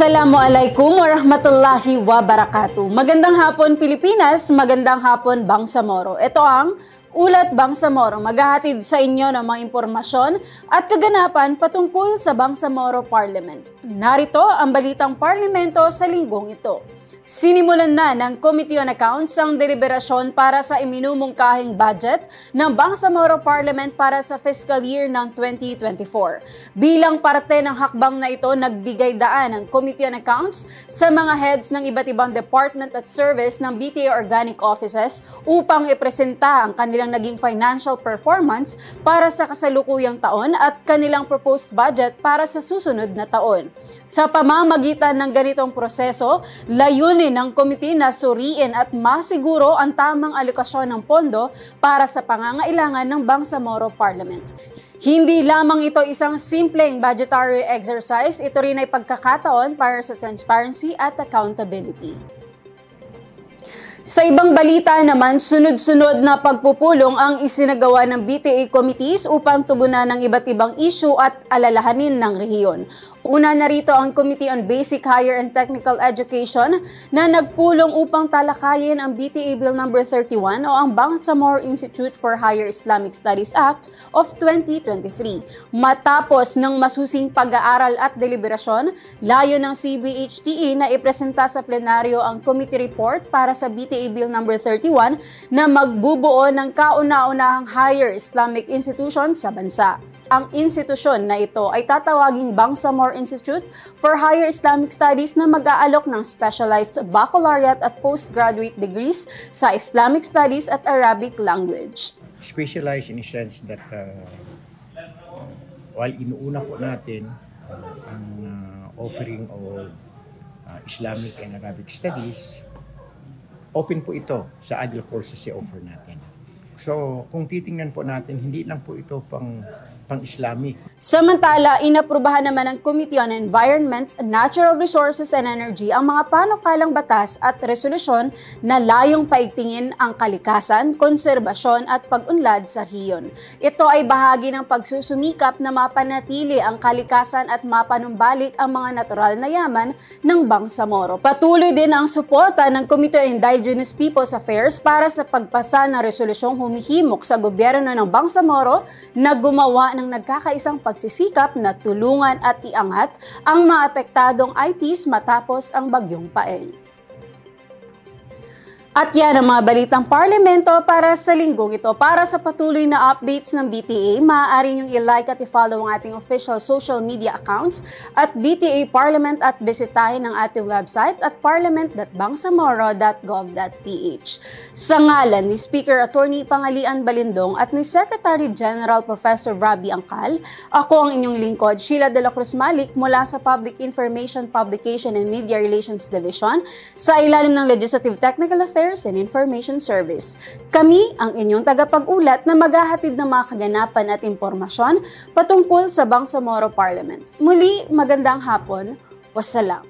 Assalamualaikum warahmatullahi wabarakatuh. Magandang hapon Pilipinas, magandang hapon Bangsamoro. Ito ang Ulat Bangsamoro, maghahatid sa inyo ng mga impormasyon at kaganapan patungkol sa Bangsamoro Parliament. Narito ang balitang parlamento sa linggong ito. Sinimulan na ng Committee on Accounts ang deliberasyon para sa iminumungkahing budget ng Bangsamoro Parliament para sa fiscal year ng 2024. Bilang parte ng hakbang na ito, nagbigay daan ang Committee on Accounts sa mga heads ng iba't ibang department at service ng BTA Organic Offices upang ipresenta ang kanilang naging financial performance para sa kasalukuyang taon at kanilang proposed budget para sa susunod na taon. Sa pamamagitan ng ganitong proseso, layunin ng komite na suriin at masiguro ang tamang alokasyon ng pondo para sa pangangailangan ng Bangsamoro Parliament. Hindi lamang ito isang simpleng budgetary exercise, ito rin ay pagkakataon para sa transparency at accountability. Sa ibang balita naman, sunod-sunod na pagpupulong ang isinagawa ng BTA committees upang tugunan ng iba't ibang issue at alalahanin ng rehiyon. Una narito ang Committee on Basic, Higher and Technical Education na nagpulong upang talakayin ang BTA Bill No. 31 o ang Bangsamoro Institute for Higher Islamic Studies Act of 2023. Matapos ng masusing pag-aaral at deliberasyon, layo ng CBHTE na ipresenta sa plenaryo ang committee report para sa BTA Bill No. 31 na magbubuo ng kauna-unahang higher Islamic institution sa bansa. Ang institusyon na ito ay tatawaging Bangsamoro Institute for Higher Islamic Studies na mag-aalok ng specialized baccalaureate at postgraduate degrees sa Islamic Studies at Arabic language. Specialized in a sense that while inuuna po natin ang offering of Islamic and Arabic Studies, open po ito sa other courses i-offer natin. So, kung titingnan po natin, hindi lang po ito pang-Islamic. Samantala, inaprubahan naman ng Committee on Environment, Natural Resources and Energy ang mga panukalang batas at resolusyon na layong paigtingin ang kalikasan, konserbasyon at pag-unlad sa rehiyon. Ito ay bahagi ng pagsusumikap na mapanatili ang kalikasan at mapanumbalik ang mga natural na yaman ng Bangsamoro. Patuloy din ang suporta ng Committee on Indigenous Peoples Affairs para sa pagpasa ng resolusyong humihimok sa gobyerno ng Bangsamoro na gumawa ng nagkakaisang pagsisikap na tulungan at iangat ang mga apektadong IPs matapos ang bagyong Paeng. At yan ang mga balitang parlamento para sa linggong ito. Para sa patuloy na updates ng BTA, maaari niyong i-like at i-follow ang ating official social media accounts at BTA Parliament at bisitahin ang ating website at parliament.bangsamoro.gov.ph. Sa ngalan ni Speaker Attorney Pangalian Balindong at ni Secretary General Professor Robbie Angcal, ako ang inyong lingkod, Sheila de la Cruz Malik mula sa Public Information, Publication and Media Relations Division sa ilalim ng Legislative Technical Affairs and Information Service. Kami ang inyong tagapag-ulat na maghahatid ng mga kaganapan at impormasyon patungkol sa Bangsamoro Parliament. Muli, magandang hapon. Wassalam.